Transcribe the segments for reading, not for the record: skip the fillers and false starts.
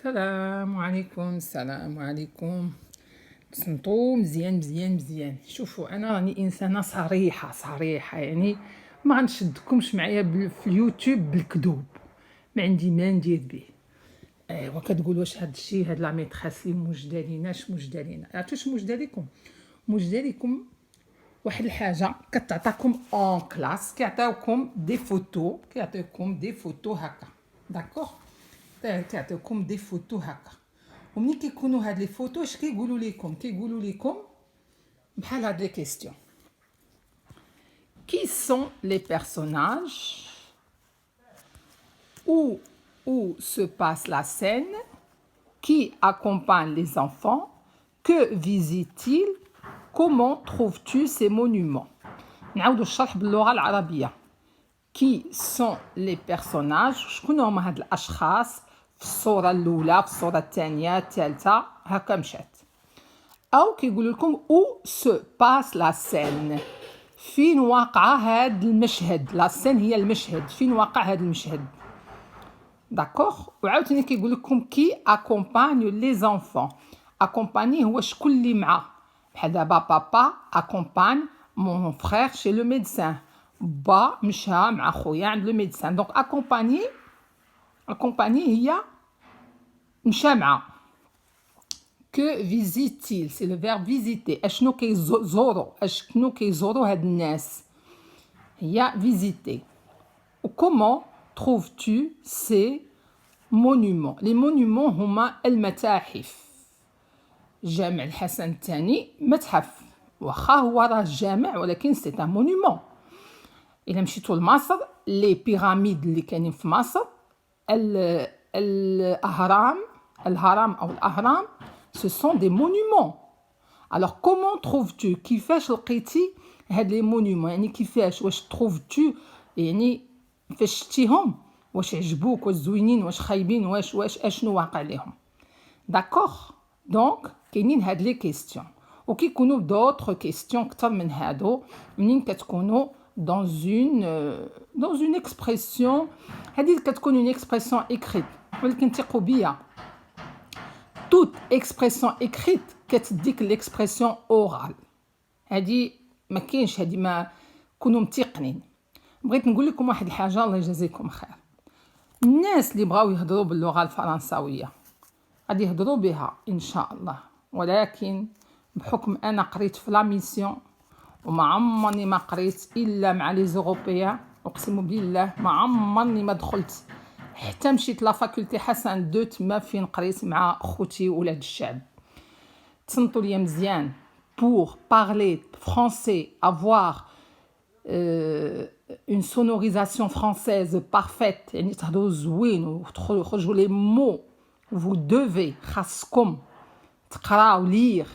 السلام عليكم السلام عليكم. تصنتو مزيان مزيان مزيان. شوفوا انا راني انسانه صريحه يعني ما غنشدكمش معايا في اليوتيوب بالكذوب. ما عندي ما ندير به. ايوا كتقول واش هاد الشيء هاد لا ميتريس لي موجده ليناش موجده لينا. عرفتوا موجده لكم؟ موجده لكم واحد الحاجه كتعطاكم اون كلاس، كيعطيوكم دي فوتو هكا. داكوغ، كيعطيوكم دي فوتو هكا. ومني كيكونوا هاد لي فوتو اش كيقولوا لكم بحال هاد لي كيستيون. Qui sont les personnages? Où se passe la scène? Qui accompagne les enfants? Que visite-t-il? Comment trouves-tu ces monuments? نعاودو الشرح باللغة العربية. Qui sont les personnages؟ شكون هما هاد الأشخاص في الصورة الأولى، في الصورة الثانية، الثالثة، هكا مشات. أو كيقولوا لكم où se passe la scène؟ فين واقع هاد المشهد؟ لا سين هي المشهد، فين واقع هاد المشهد؟ داكوغ. وعاوتاني كيقول لكم كي اكومباني لي زونفون. اكومباني هو شكون اللي معاه، بحال دابا بابا اكومباني مون فرير شي لو ميدسان، با مشى مع خويا عند لو ميدسان. دونك اكومباني هي مشى معاه. Que visite-t-il? C'est le verbe visiter. اشنو كيزوروا هاد الناس؟ هي visiter. و comment trouves-tu ces monuments? Les monuments هما المتاحف. جامع الحسن الثاني متحف، واخا هو راه جامع ولكن سي ان مونومون. الا مشيتوا لمصر لي بيراميد اللي كاينين في مصر، الهرم او الاهرام ce sont des monuments. Alors comment trouves-tu؟ كيفاش لقيتي هاد لي مونومون؟ يعني كيفاش، واش trouves-tu يعني فاش شتيهم واش عجبوك، واش زوينين، واش خايبين، واش اشنو واقع ليهم؟ داكوغ. دونك كاينين هاد لي كيستيون، وكيكونوا دوطخ كيستيون كتر من هادو منين كتكونوا dans une expression. هادي كتكون اون اكسبرسيون اكريت، ولكن ثقوا بيا toute expression écrite كتديك l'expression orale. هادي ما كاينش، هادي ما كونوا متيقنين. بغيت نقول لكم واحد الحاجه، الله يجازيكم خير. الناس اللي بغاو يهضروا باللغه الفرنساويه غادي يهضروا بها ان شاء الله، ولكن بحكم انا قريت في لا ميسيون وما عمرني ما قريت الا مع لي زوروبيان، اقسم بالله ما عمرني ما دخلت حتى مشيت لا فاكولتي حسن دو تما فين قريت مع خوتي ولاد الشعب. تصنتوا ليا مزيان. pour parler français, avoir une sonorisation française parfaite، يعني تهضروا زوين وتخرجوا لي مو، vous devez خاصكم تقراو لير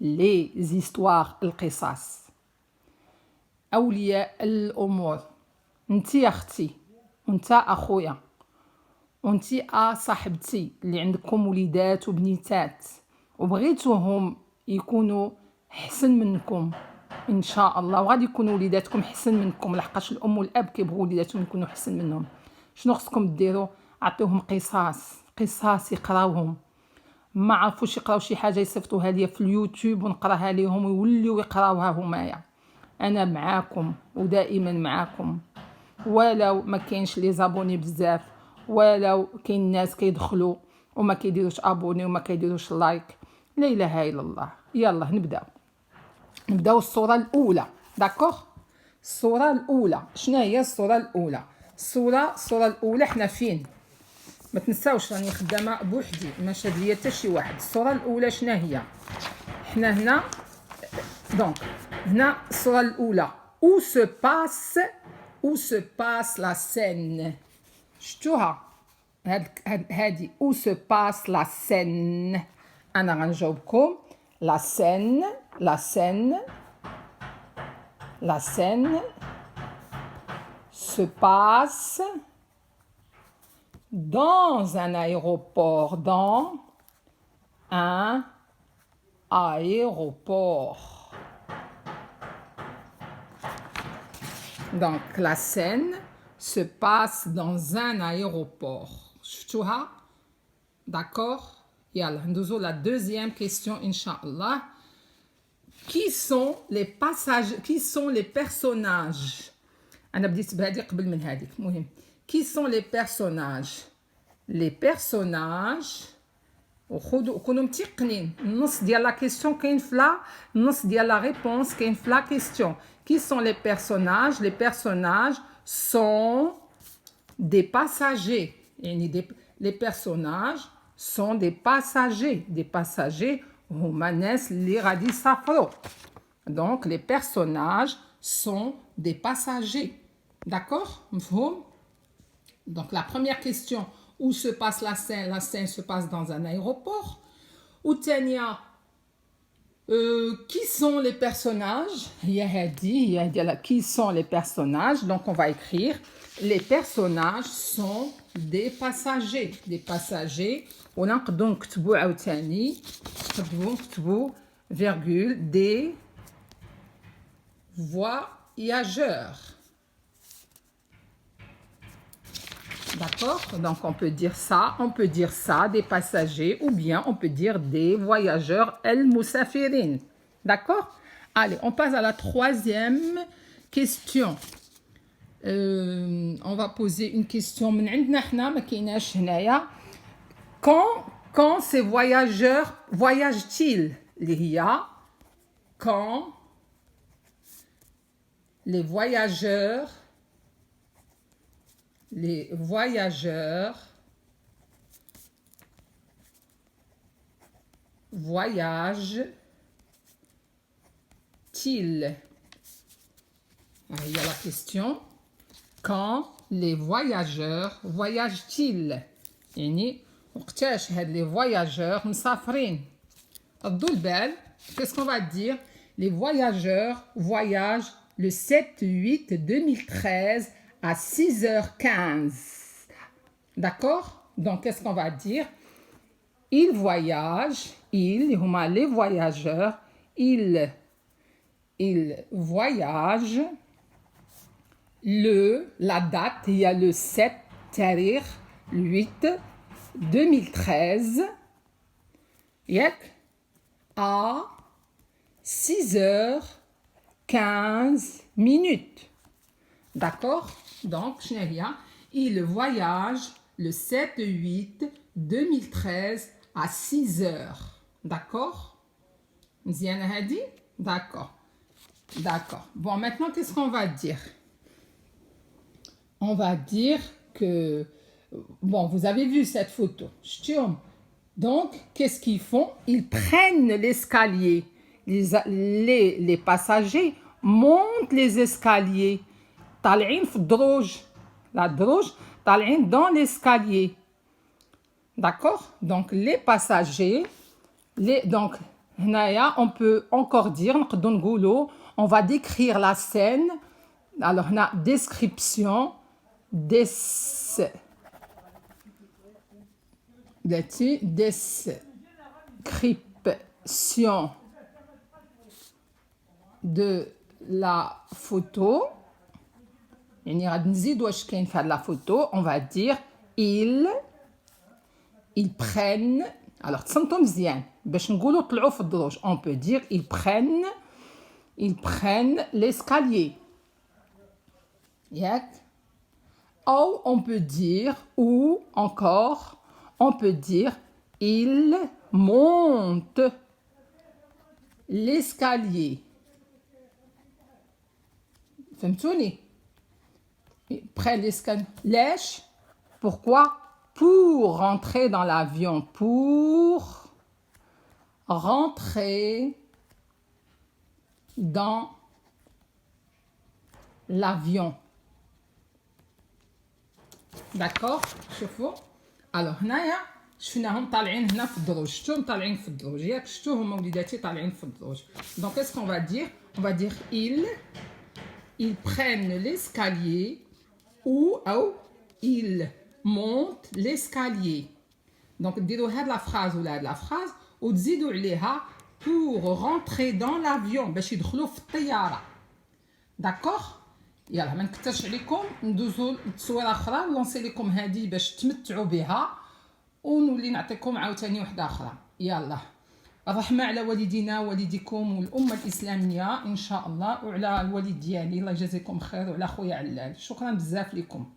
لي زيستوار، القصص. اولياء الامور، انتي اختي وانت اخويا وانتي صاحبتي اللي عندكم وليدات وبنيتات وبغيتوهم يكونوا حسن منكم ان شاء الله، وغادي يكونوا وليداتكم حسن منكم، لحقاش الام والاب كيبغوا وليداتهم يكونوا حسن منهم. شنو خصكم ديروا؟ عطيوهم قصص يقراوهم. ما عرفوش يقراو شي حاجه يصيفطوها ليا في اليوتيوب ونقراها ليهم ويوليو يقراوها همايا. انا معاكم ودائما معاكم، ولو ما كاينش لي زابوني بزاف، ولو كاين ناس كيدخلوا وما كيديروش ابوني وما كيديروش لايك. لا اله الا الله. يلا نبداو الصوره الاولى. داكوغ. الصوره الاولى شنو هي؟ الصوره الاولى حنا فين؟ ما تنساوش راني خدامه بوحدي، ما شاد ليا حتى شي واحد. الصوره الاولى شنو هي؟ حنا هنا. دونك هنا الصوره الاولى où se passe la scène. شفتوها؟ هادي où se passe la scène. انا غنجاوبكم la scène se passe dans un aéroport. Donc la scène se passe dans un aéroport. شفتوها؟ d'accord. Yalla ندوزو la deuxième question Inch'Allah. Qui sont les passages, qui sont les personnages أنا بديت بهذه قبل من هذيك المهم. Qui sont les personnages? Les personnages وخذوا كونوا متيقنين النص ديال لا كيسيون كاين في النص ديال لا ريبونس كاين في لا كيسيون. Qui sont les personnages? Les personnages sont des passagers. يعني les personnages sont des passagers. Des passagers هما ناس اللي غادي يسافروا. Donc les personnages sont des passagers. D'accord? مفهوم? Donc la première question, où se passe la scène? La scène se passe dans un aéroport. Ou Tania, qui sont les personnages? Qui sont les personnages? Donc on va écrire, les personnages sont des passagers. Des passagers. ونقدروا نكتبوا عاوتاني نقدروا نكتبوا virgule des voyageurs. D'accord? Donc on peut dire ça, des passagers, ou bien on peut dire des voyageurs el-musafirin. D'accord? Allez, on passe à la troisième question. On va poser une question من عندنا حنا ما كايناش هنايا. Quand ces voyageurs voyagent-ils? Quand les voyageurs voyagent-ils? Il y a la question. Quand les voyageurs voyagent-ils? يعني وقتاش هاد les voyageurs مسافرين. ردوا البال. Qu'est-ce qu'on va dire? Les voyageurs voyagent le 7/8/2013 à 6h15. D'accord? Donc, qu'est-ce qu'on va dire? Ils voyagent, هما les voyageurs, ils voyagent la date, il y a le 7 تاريخ 8 2013 à 6h15. D'accord? Donc, il voyage le 7/8/2013 à 6h. D'accord? D'accord. D'accord. Bon, maintenant, qu'est-ce qu'on va dire? On va dire que... Bon, vous avez vu cette photo. Donc, qu'est-ce qu'ils font? Ils prennent l'escalier. Les passagers montent les escaliers. طالعين في الدروج. La droge, طالعين dans l'escalier. D'accord? Donc, les passagers, donc, هنايا, on peut encore dire, نقدروا نقولوا, on va décrire la scène. Alors, on a description, description de la photo. يعني غادي نزيد واش كاين في هاد لا فوتو. On va dire ils prennent. Alors تصنتوا مزيان باش نقولوا طلعوا في الدروج. On peut dire ils prennent l'escalier. ياك. Ou on peut dire, ou encore, on peut dire ils montent l'escalier. فهمتوني؟ Prennent l'escalier. Lèche. Pourquoi? Pour rentrer dans l'avion. Pour rentrer dans l'avion. D'accord? شوفوا. Alors هنايا شفناهم طالعين هنا في الدروج. شفتوهم طالعين في الدروج ياك؟ شفتوا هما وليداتي طالعين في الدروج. Donc qu'est-ce qu'on va dire? On va dire ils prennent l'escalier ou ils montent l'escalier. Donc ديروا هاد لا phrase ولا هاد لا phrase وتزيدوا عليها pour rentrer dans l'avion باش يدخلوا في الطيارة. D'accord? يلا ما نكثرش عليكم ندوزو لتصويره اخرى نلونسي لكم هذه باش تمتعوا بها ونولي نعطيكم عاوتاني وحده اخرى. يلا الرحمه على والدينا ووالديكم والامه الاسلاميه ان شاء الله، وعلى الوالد ديالي الله يجازيكم خير، وعلى خويا علال. شكرا بزاف لكم.